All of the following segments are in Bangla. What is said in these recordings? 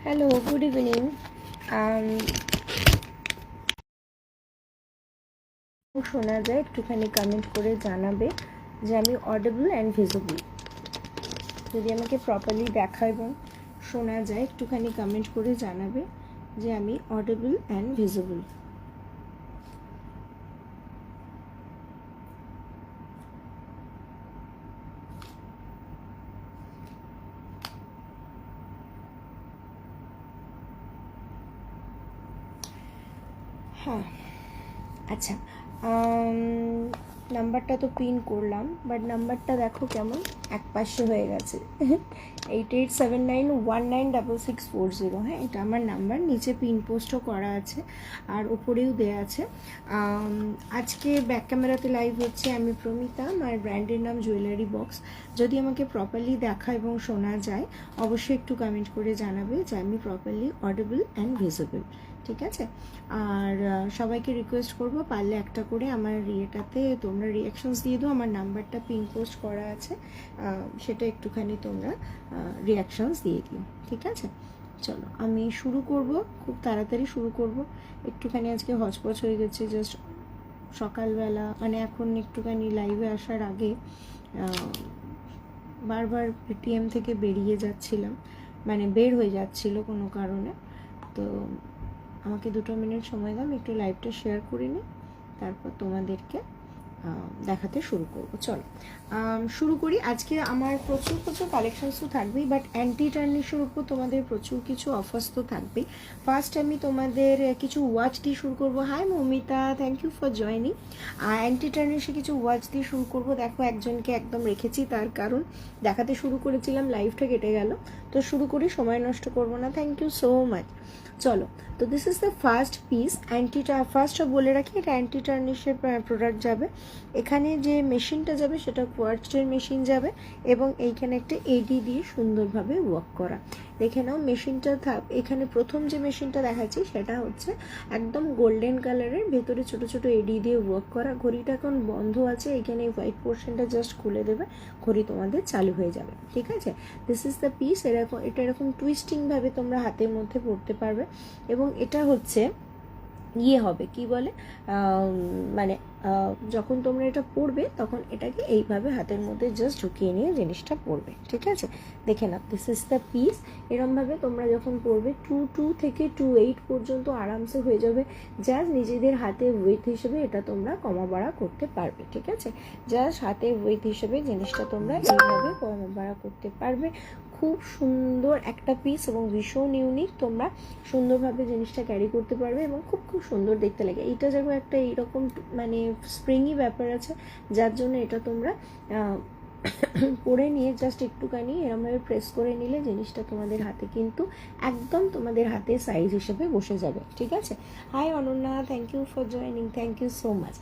Hello, good evening. শোনা যায় একটুখানি কমেন্ট করে জানাবে যে আমি অডিবল অ্যান্ড ভিজিবল। যদি আমাকে প্রপারলি দেখা এবং শোনা যায় একটুখানি কমেন্ট করে জানাবে যে আমি অডিবল অ্যান্ড ভিজিবল। হ্যাঁ, আচ্ছা, নাম্বারটা তো পিন করলাম, বাট নাম্বারটা দেখো কেমন এক পাশে হয়ে গেছে। 8879196640। হ্যাঁ, এটা আমার নাম্বার, নিচে পিন পোস্টও করা আছে আর ওপরেও দেওয়া আছে। আজকে ব্যাক ক্যামেরাতে লাইভ হচ্ছে, আমি প্রমিতা, আমার ব্র্যান্ডের নাম জুয়েলারি বক্স। যদি আমাকে প্রপারলি দেখা এবং শোনা যায় অবশ্যই একটু কমেন্ট করে জানাবে যে আমি প্রপারলি অডিবল অ্যান্ড ভিজিবল। ঠিক আছে? আর সবাইকে রিকোয়েস্ট করব পারলে একটা করে আমার ইয়েটাতে তোমরা রিয়াকশনস দিয়ে দাও। আমার নাম্বারটা পিন পোস্ট করা আছে, সেটা একটুখানি তোমরা রিয়াকশনস দিয়ে দিও। ঠিক আছে? চলো আমি শুরু করব, খুব তাড়াতাড়ি শুরু করব। একটুখানি আজকে হচপচ হয়ে গেছে, জাস্ট সকালবেলা মানে এখন একটুখানি লাইভে আসার আগে বারবার পেটিএম থেকে বেরিয়ে যাচ্ছিলাম, মানে বের হয়ে যাচ্ছিল কোনো কারণে। তো আমাকে 2 মিনিট সময় দাও, আমি একটু লাইভটা শেয়ার করে নিই, তারপর তোমাদেরকে দেখাতে শুরু করবো। চলো শুরু করি। আজকে আমার প্রচুর কালেকশনস তো থাকবেই, বাট অ্যান্টি টার্নিশের উপর তোমাদের প্রচুর কিছু অফার্স তো থাকবেই। ফার্স্ট আমি তোমাদের কিছু ওয়াচ দিয়ে শুরু করবো। Hi Mamita, thank you for joining. Anti টার্নিশে কিছু ওয়াচ দিয়ে শুরু করবো। দেখো একজনকে একদম রেখেছি, তার কারণ দেখাতে শুরু করেছিলাম, লাইভটা কেটে গেল। তো শুরু করি, সময় নষ্ট করবো না। Thank you so much. চলো, তো this is the first piece. ফার্স্টও বলে রাখি, এটা অ্যান্টি টার্নিশের প্রোডাক্ট যাবে। এখানে যে মেশিনটা যাবে সেটা কোয়ার্টজের মেশিন যাবে এবং এইখানে একটা এডি দিয়ে সুন্দরভাবে ওয়ার্ক করা। দেখে নাও মেশিনটা এখানে প্রথম যে মেশিনটা দেখাচ্ছি সেটা হচ্ছে একদম গোল্ডেন কালারের, ভেতরে ছোট ছোট এডি দিয়ে ওয়ার্ক করা। ঘড়িটা এখন বন্ধ আছে, এখানে হোয়াইট পোর্শনটা জাস্ট খুলে দেবে, ঘড়ি তোমাদের চালু হয়ে যাবে। ঠিক আছে? This is the piece. এটা এরকম টুইস্টিংভাবে তোমরা হাতের মধ্যে পরতে পারবে এবং এটা হচ্ছে ইয়ে হবে, কি বলে, মানে যখন তোমরা এটা পরবে তখন এটাকে এইভাবে হাতের মধ্যে জাস্ট ঢুকিয়ে নিয়ে জিনিসটা পরবে। ঠিক আছে? দেখে নাও, দিস ইজ দ্য পিস। এরমভাবে তোমরা যখন পরবে 2 থেকে 2.8 পর্যন্ত আরামসে হয়ে যাবে। জাস্ট নিজেদের হাতে ওয়েট হিসেবে এটা তোমরা কমা বাড়া করতে পারবে। ঠিক আছে? জাস্ট হাতে ওয়েট হিসেবে জিনিসটা তোমরা এইভাবে কমা বাড়া করতে পারবে। খুব সুন্দর একটা পিস এবং ভীষণ ইউনিক। তোমরা সুন্দরভাবে জিনিসটা ক্যারি করতে পারবে এবং খুব সুন্দর দেখতে লাগে। এইটা যেমন একটা এইরকম মানে স্প্রিংই ব্যাপার আছে, যার জন্য এটা তোমরা পরে নিয়ে জাস্ট একটুখানি এরমভাবে প্রেস করে নিলে জিনিসটা তোমাদের হাতে কিন্তু একদম তোমাদের হাতে সাইজ হিসেবে বসে যাবে। ঠিক আছে? Hi Ananya, thank you for joining, thank you so much.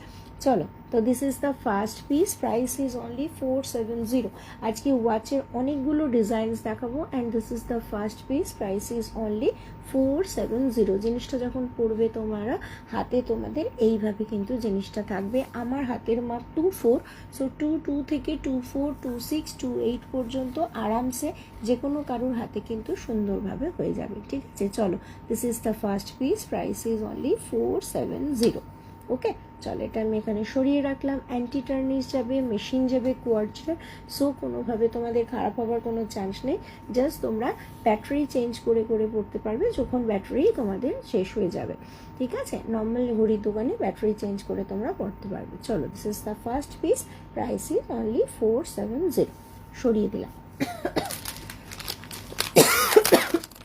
চলো, তো this is the first piece. Price is only 470। আজকে ওয়াচের অনেকগুলো ডিজাইনস দেখাবো and this is the first piece. Price is only 470। জিনিসটা যখন পরবে তোমরা হাতে তোমাদের এইভাবে কিন্তু জিনিসটা থাকবে। আমার হাতের মাপ 24, সো 22 থেকে 24, 26, 28 পর্যন্ত আরামসে যে কোনো কারোর হাতে কিন্তু সুন্দরভাবে হয়ে যাবে। ঠিক আছে? চলো, this is the first piece. Price is only 470। ওকে, চলো এটা আমি এখানে সরিয়ে রাখলাম। অ্যান্টি টার্নিশ যাবে, মেশিন যাবে কোয়ার্টজের, সো কোনোভাবে তোমাদের খারাপ হওয়ার কোনো চান্স নেই। জাস্ট তোমরা ব্যাটারি চেঞ্জ করে করে পড়তে পারবে যখন ব্যাটারি তোমাদের শেষ হয়ে যাবে। ঠিক আছে? নর্মাল ঘড়ির দোকানে ব্যাটারি চেঞ্জ করে তোমরা পড়তে পারবে। চলো, this is the first piece. Price is only 470। সরিয়ে দিলাম,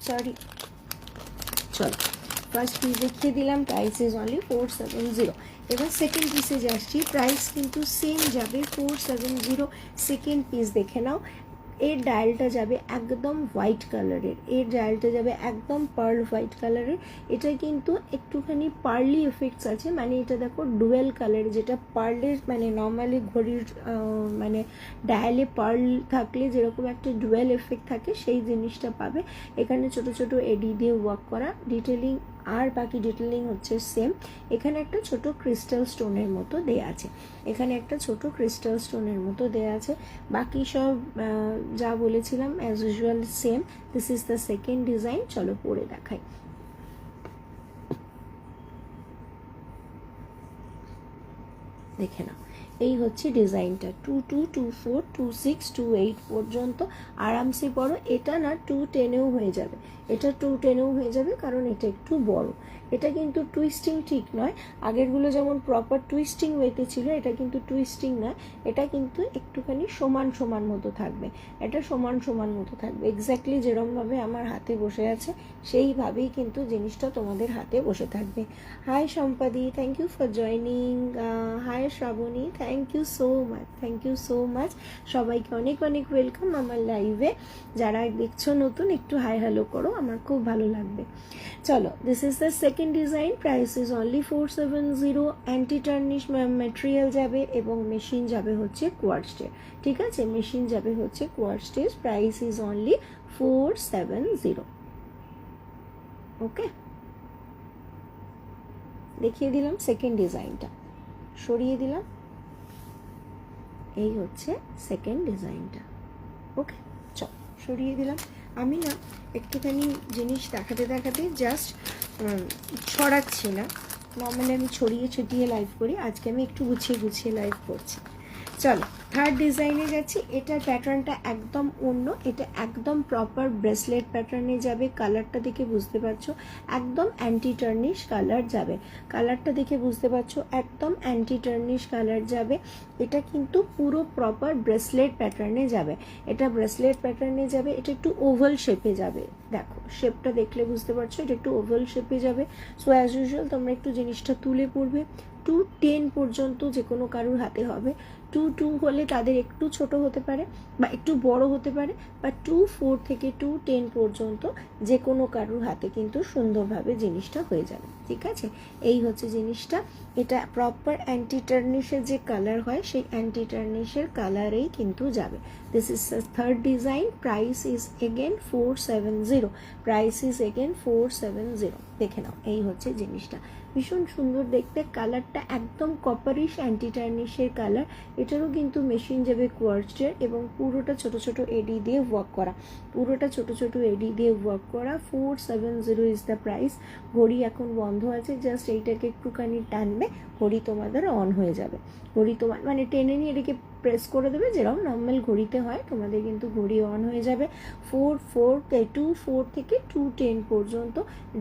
সরি। চলো, ফার্স্ট পিস দেখিয়ে দিলাম, প্রাইস ইজ অনলি 470। এবার সেকেন্ড পিসে যাচ্ছি, প্রাইস কিন্তু সেম যাবে 470। সেকেন্ড পিস দেখে নাও। এর ডায়ালটা যাবে একদম হোয়াইট কালারের, এর ডায়ালটা যাবে একদম পার্ল হোয়াইট কালারের। এটা কিন্তু একটুখানি পার্লি এফেক্টস আছে, মানে এটা দেখো ডুয়েল কালার, যেটা পার্লের মানে নর্মালি ঘড়ির মানে ডায়ালে পার্ল থাকলে যেরকম একটা ডুয়েল এফেক্ট থাকে সেই জিনিসটা পাবে। এখানে ছোট ছোট এডি দিয়ে ওয়ার্ক করা, ডিটেলিং আর বাকি ডিটেলিং হচ্ছে সেম। এখানে একটা ছোট ক্রিস্টাল স্টোনের মতো দেয়া আছে, এখানে একটা ছোট ক্রিস্টাল স্টোনের মতো দেয়া আছে। বাকি সব যা বলেছিলাম as usual same. This is the second design. চলো পরে দেখাই। দেখে নাও, এই হচ্ছে ডিজাইনটা। 22, 24, 26, 28 পর্যন্ত আরামসে পরো। এটা না 210-এও হয়ে যাবে, এটা 210-এও হয়ে যাবে, কারণ এটা একটু বড়। এটা কিন্তু টুইস্টিং ঠিক নয়, আগেরগুলো যেমন প্রপার টুইস্টিং ওয়েতে ছিল, এটা কিন্তু টুইস্টিং নয়, এটা কিন্তু একটুখানি সমান সমান মতো থাকবে। এটা সমান সমান মতো থাকবে, এক্স্যাক্টলি যেরকমভাবে আমার হাতে বসে আছে সেইভাবেই কিন্তু জিনিসটা তোমাদের হাতে বসে থাকবে। Hi Sampadi, thank you for joining. Hi Shrabani, thank you so much, thank you so much. সবাইকে অনেক অনেক ওয়েলকাম আমার লাইভে। যারা দেখছো নতুন, একটু হাই হ্যালো করো, আমার খুব ভালো লাগবে। চলো, this is the second design. Price is only 470। Anti tarnish material যাবে এবং মেশিন যাবে হচ্ছে কোয়ার্টজের। ঠিক আছে, মেশিন যাবে হচ্ছে কোয়ার্টজের। Price is only 470। ওকে, দেখিয়ে দিলাম সেকেন্ড ডিজাইনটা, সরিয়ে দিলাম। এই হচ্ছে সেকেন্ড ডিজাইনটা। ওকে, চল সরিয়ে দিলাম। আমি না একটুখানি জিনিস দেখাতে দেখাতে জাস্ট ছড়াচ্ছি না, নর্মালি আমি ছড়িয়ে ছিটিয়ে লাইভ করি, আজকে আমি একটু গুছিয়ে গুছিয়ে লাইভ করছি। চলো থার্ড ডিজাইনে যাচ্ছি। এটার প্যাটার্নটা একদম অন্য, এটা একদম প্রপার ব্রেসলেট প্যাটার্নে যাবে। কালারটা দেখে বুঝতে পারছো একদম অ্যান্টি টার্নিশ কালার যাবে। কালারটা দেখে বুঝতে পারছো একদম অ্যান্টি টার্নিশ কালার যাবে। এটা কিন্তু পুরো প্রপার ব্রেসলেট প্যাটার্নে যাবে, এটা ব্রেসলেট প্যাটার্নে যাবে। এটা একটু ওভাল শেপে যাবে, দেখো শেপটা দেখলে বুঝতে পারছো এটা একটু ওভাল শেপে যাবে। সো অ্যাজ ইউজুয়াল তোমরা একটু জিনিসটা তুলে পড়বে। 210 পর্যন্ত যে কোনো কারুর হাতে হবে। 22 হলে তাদের একটু ছোট হতে পারে বা একটু বড় হতে পারে, বা 24 থেকে 210 পর্যন্ত যে কোনো কারুর হাতে কিন্তু সুন্দরভাবে জিনিসটা হয়ে যাবে। ঠিক আছে, এই হচ্ছে জিনিসটা। এটা প্রপার অ্যান্টি টার্নিশের যে কালার হয় সেই অ্যান্টি টার্নিশের কালারেই কিন্তু যাবে। This is the third design. Price is again 470। Price is again 470। দেখে নাও, এই হচ্ছে জিনিসটা, ভীষণ সুন্দর দেখতে। কালারটা একদম কপারিশ অ্যান্টি টার্নিশের কালার। এটারও কিন্তু মেশিন যাবে কোয়ার্টজের এবং পুরোটা ছোট ছোট এডি দিয়ে ওয়ার্ক করা, পুরোটা ছোট ছোট এডি দিয়ে ওয়ার্ক করা। 470 ইজ দ্য প্রাইস। ঘড়ি এখন বন্ধ আছে, জাস্ট এইটাকে একটুখানি টানবে, ঘড়ি তোমাদের অন হয়ে যাবে। ঘড়ি তোমার মানে টেনে নিয়ে এটাকে প্রেস করে দেবে, যেরকম নর্মাল ঘড়িতে হয়, তোমাদের কিন্তু ঘড়ি অন হয়ে যাবে। 24 থেকে 210 পর্যন্ত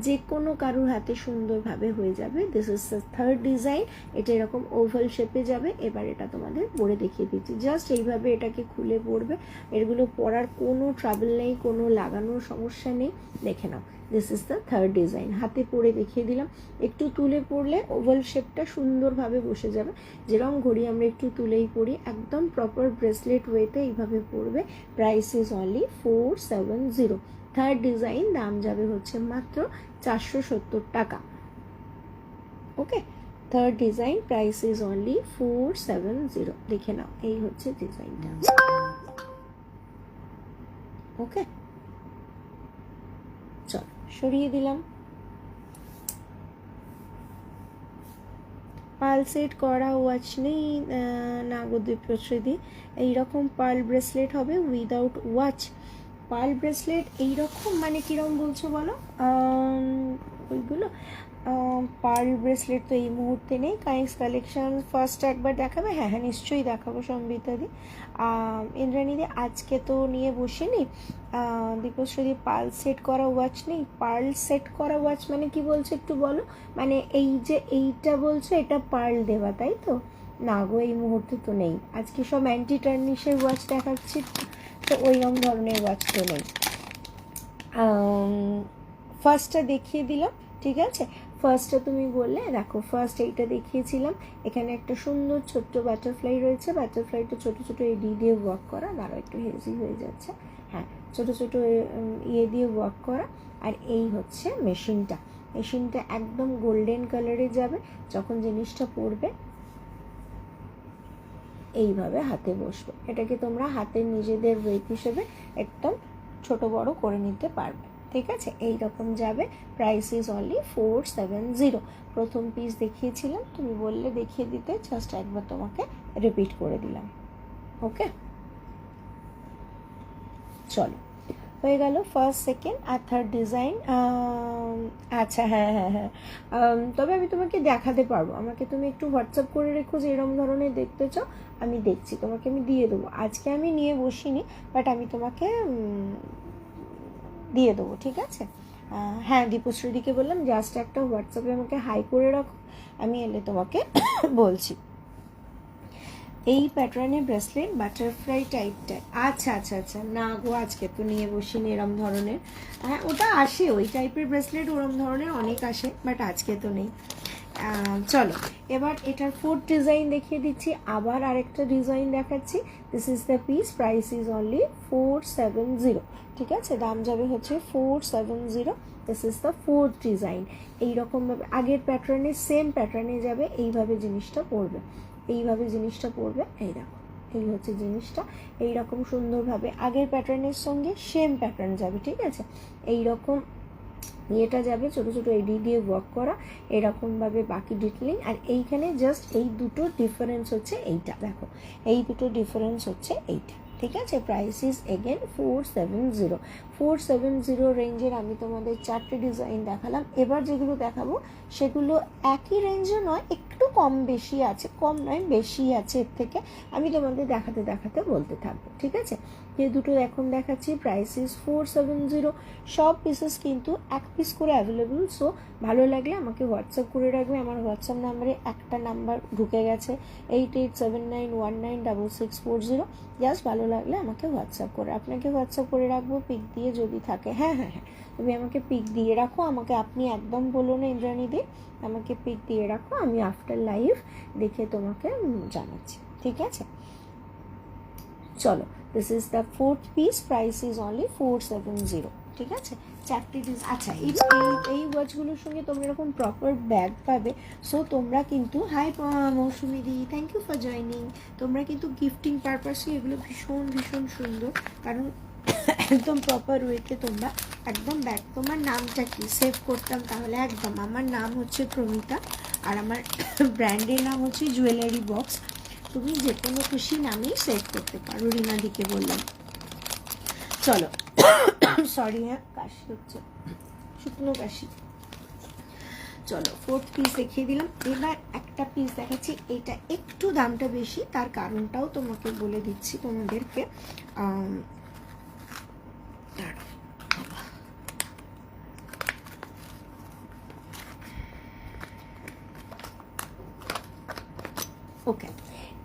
যে কোনো কারুর হাতে সুন্দরভাবে হয়ে যাবে। This is the third design. এটা এরকম ওভাল শেপে যাবে। এবার এটা তোমাদের পরে দেখিয়ে দিচ্ছি, জাস্ট এইভাবে এটাকে খুলে পড়বে। এগুলো পরার কোনো ট্রাবল নেই, কোনো লাগানোর সমস্যা নেই। দেখে নাও, this is the third design. হাতে পরে দেখিয়ে দিলাম। একটু তুলে পড়লে ওভাল শেপটা সুন্দরভাবে বসে যাবে। যেরকম ঘড়ি আমরা একটু তুলেই পড়ি, একদম প্রপার ব্রেসলেট ওয়েতে এইভাবে পড়বে। Price is only 470। Third design, দাম যাবে হচ্ছে মাত্র 470 টাকা। Okay, third design, price is only 470। দেখে নাও, এই হচ্ছে ডিজাইনটা। ওকে, চল সরিয়ে দিলাম। পার্ল সেট করা ওয়াচ নেই না গো দীপ্রশ্রীদি, এইরকম পার্ল ব্রেসলেট হবে উইদাউট ওয়াচ। পার্ল ব্রেসলেট এইরকম মানে কীরকম বলছো বলো? ওইগুলো পার্ল ব্রেসলেট তো এই মুহূর্তে নেই। কাইন্স কালেকশন ফার্স্ট একবার দেখাবে? হ্যাঁ হ্যাঁ নিশ্চয়ই দেখাবো সম্বিতাদি। ইন্দ্রাণীদি আজকে তো নিয়ে বসিনি। দীপশ্রী পার্ল সেট করা ওয়াচ নেই। পার্ল সেট করা ওয়াচ মানে কি বলছো একটু বলো? মানে এই যে এইটা বলছো এটা পার্ল দেওয়া, তাই তো? না গো এই মুহূর্তে তো নেই, আজকে সব অ্যান্টি টার্নিশের ওয়াচ দেখাচ্ছি, তো ওইরকম ধরনের ওয়াচ তো নেই। ফার্স্টটা দেখিয়ে দিলাম, ঠিক আছে? ফার্স্টটা তুমি বললে, দেখো ফার্স্ট এইটা দেখিয়েছিলাম। এখানে একটা সুন্দর ছোট্ট বাটারফ্লাই রয়েছে, বাটারফ্লাইটা ছোট ছোট এডি দিয়ে ওয়ার্ক করা, দাঁড়াও একটু হেজি হয়ে যাচ্ছে, হ্যাঁ ছোট ছোট ইয়ে দিয়ে ওয়ার্ক করা। আর এই হচ্ছে মেশিনটা, মেশিনটা একদম গোল্ডেন কালারে যাবে। যখন জিনিসটা পরবে এইভাবে হাতে বসবে। এটাকে তোমরা হাতের নিজেদের ওয়েট হিসেবে একদম ছোট বড় করে নিতে পারবে। ঠিক আছে, এইরকম যাবে। Price is only 470। প্রথম পিস দেখিয়েছিলাম, তুমি বললে দেখিয়ে দিতে, জাস্ট একবার তোমাকে রিপিট করে দিলাম। ওকে, চলো হয়ে গেল ফার্স্ট, সেকেন্ড আর থার্ড ডিজাইন। আচ্ছা হ্যাঁ হ্যাঁ হ্যাঁ, তবে আমি তোমাকে দেখাতে পারবো, আমাকে তুমি একটু হোয়াটসঅ্যাপ করে রেখো যে এরকম ধরনের দেখতে চাও, আমি দেখছি, তোমাকে আমি দিয়ে দেবো। আজকে আমি নিয়ে বসিনি, বাট আমি তোমাকে দিয়ে দেবো, ঠিক আছে। হ্যাঁ, দীপশ্রীদিকে বললাম জাস্ট একটা হোয়াটসঅ্যাপে আমাকে হাই করে রাখো, আমি এলে তোমাকে বলছি। এই প্যাটার্নের ব্রেসলেট বাটারফ্লাই টাইপটা, আচ্ছা আচ্ছা আচ্ছা, না গো আজকে তো নিয়ে বসিনি এরম ধরনের। হ্যাঁ, ওটা আসে, ওই টাইপের ব্রেসলেট ওরম ধরনের অনেক আসে, বাট আজকে তো নেই। চলো এবার এটার ফোর্থ ডিজাইন দেখিয়ে দিচ্ছি, আবার আরেকটা ডিজাইন দেখাচ্ছি। This is the piece, price is only 470, ঠিক আছে, দাম যাবে হচ্ছে 470। This is the fourth design. এইরকমভাবে আগের প্যাটার্নে সেম প্যাটার্নে যাবে, এইভাবে জিনিসটা পড়বে, এইভাবে জিনিসটা পড়বে, এই দেখো এই হচ্ছে জিনিসটা, এইরকম সুন্দরভাবে আগের প্যাটার্নের সঙ্গে সেম প্যাটার্ন যাবে, ঠিক আছে। এইরকম ইয়েটা যাবে, ছোটো ছোটো এডি দিয়ে ওয়ার্ক করা, এরকমভাবে বাকি ডিটেলিং। আর এইখানে জাস্ট এই দুটো ডিফারেন্স হচ্ছে এইটা, দেখো এই দুটো ডিফারেন্স হচ্ছে এইটা, ঠিক আছে। Price is again 470। 470 রেঞ্জের আমি তোমাদের 4টে ডিজাইন দেখালাম। এবার যেগুলো দেখাবো সেগুলো একই রেঞ্জে নয়, একটু কম বেশি আছে, কম নয় বেশি আছে, এর থেকে আমি তোমাদের দেখাতে দেখাতে বলতে থাকবো, ঠিক আছে। যে দুটো এখন দেখাচ্ছি, প্রাইস ইজ 470। সব পিসেস কিন্তু এক পিস করে অ্যাভেলেবল, সো ভালো লাগলে আমাকে হোয়াটসঅ্যাপ করে রাখবে। আমার হোয়াটসঅ্যাপ নাম্বারে একটা নাম্বার ঢুকে গেছে, 8879196640। জাস্ট ভালো লাগলে আমাকে হোয়াটসঅ্যাপ করে, আপনাকে হোয়াটসঅ্যাপ করে রাখবো পিক দিয়ে যদি থাকে। হ্যাঁ হ্যাঁ হ্যাঁ, তুমি আমাকে পিক দিয়ে রাখো, আমাকে আপনি একদম বলো না ইন্দ্রাণীদি, আমাকে পিক দিয়ে রাখো, আমি আফটার লাইভ দেখে তোমাকে জানাচ্ছি, ঠিক আছে। চলো, this is the fourth piece, price is only 470, ঠিক আছে। 4টে ডিজাইন। আচ্ছা, এই ওয়াচগুলোর সঙ্গে তোমরা এরকম প্রপার ব্যাগ পাবে, সো তোমরা কিন্তু, হাই মৌসুমি দি, থ্যাংক ইউ ফর জয়নিং। তোমরা কিন্তু গিফটিং পারপাসে এগুলো ভীষণ ভীষণ সুন্দর, কারণ একদম প্রপার ওয়েতে তোমরা একদম ব্যাগ। তোমার নামটা কি সেভ করতাম তাহলে? একদম, আমার নাম হচ্ছে প্রমিতা, আর আমার ব্র্যান্ডের নাম হচ্ছে জুয়েলারি বক্স। তুমি যে কোনো খুশি নামেই সেভ করতে পারো, রিনাদিকে বললাম। চলো, সরি হ্যাঁ, কাশি হচ্ছে, শুকনো কাশি। চলো ফোর্থ পিস দেখিয়ে দিলাম, এবার একটা পিস দেখাচ্ছি, এটা একটু দামটা বেশি, তার কারণটাও তোমাকে বলে দিচ্ছি তোমাদেরকে। ওকে,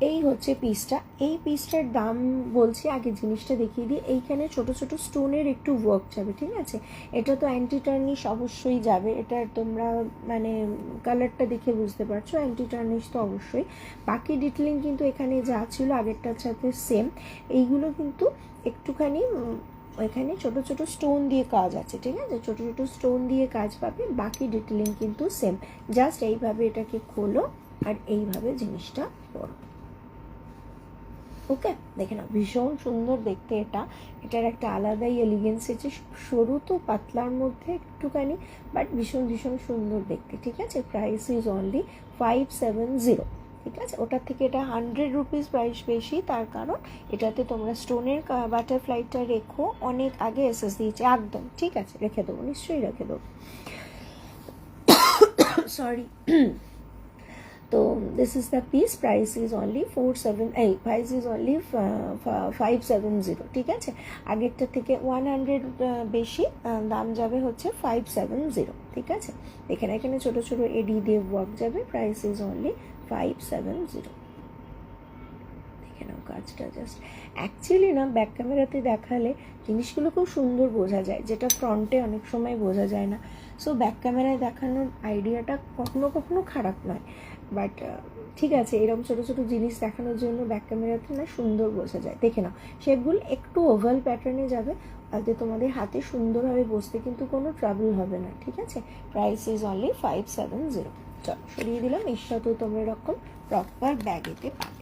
এই হচ্ছে পিসটা, এই পিসটার দাম বলছি, আগে জিনিসটা দেখিয়ে দিই। এইখানে ছোট ছোট স্টোনের একটু ওয়ার্ক যাবে, ঠিক আছে। এটা তো অ্যান্টি টার্নিশ অবশ্যই যাবে, এটা তোমরা মানে কালারটা দেখে বুঝতে পারছো, অ্যান্টি টার্নিশ তো অবশ্যই। বাকি ডিটেলিং কিন্তু এখানে যা ছিল আগেরটার সাথে সেম। এইগুলো কিন্তু একটুখানি এখানে ছোট ছোট স্টোন দিয়ে কাজ আছে, ঠিক আছে, ছোট ছোট স্টোন দিয়ে কাজ পাবে, বাকি ডিটেলিং কিন্তু সেম। জাস্ট এইভাবে এটাকে খোলো আর এইভাবে জিনিসটা পড়ো। ওকে, দেখে নাও, ভীষণ সুন্দর দেখতে এটা, এটার একটা আলাদাই এলিগেন্স আছে, সরু তো পাতলার মধ্যে একটুখানি, বাট ভীষণ ভীষণ সুন্দর দেখতে, ঠিক আছে। প্রাইস ইজ অনলি 570, ঠিক আছে। ওটার থেকে এটা 100 রুপিস প্রাইস বেশি, তার কারণ এটাতে তোমরা স্টোনের বাটারফ্লাইটা রেখো, অনেক আগে এসএস দিয়েছে একদম, ঠিক আছে, রেখে দেবো, নিশ্চয়ই রেখে দেবো, সরি। তো this is the piece, price is only 570, ঠিক আছে। আগেরটা থেকে 100 বেশি, দাম যাবে হচ্ছে 570, ঠিক আছে। এখানে এখানে ছোটো ছোটো এডি দিয়ে ওয়ার্ক যাবে, প্রাইস ইজ অনলি 570। দেখে নাও কাজটা, জাস্ট অ্যাকচুয়ালি না ব্যাক ক্যামেরাতে দেখালে জিনিসগুলো খুব সুন্দর বোঝা যায়, যেটা ফ্রন্টে অনেক সময় বোঝা যায় না। সো ব্যাক ক্যামেরায় দেখানোর আইডিয়াটা কখনো কখনো খারাপ নয়, বাট ঠিক আছে, এরকম ছোটো ছোটো জিনিস দেখানোর জন্য ব্যাক ক্যামেরাতে না সুন্দর বোঝা যায়। দেখে নাও, শেপগুলো একটু ওভাল প্যাটার্নে যাবে, তাতে তোমাদের হাতে সুন্দরভাবে বসতে কিন্তু কোনো ট্রাবল হবে না, ঠিক আছে। Price is only 570। চলো সরিয়ে দিলাম, এর সাথেও তোমরা এরকম প্রপার ব্যাগেতে পাবে।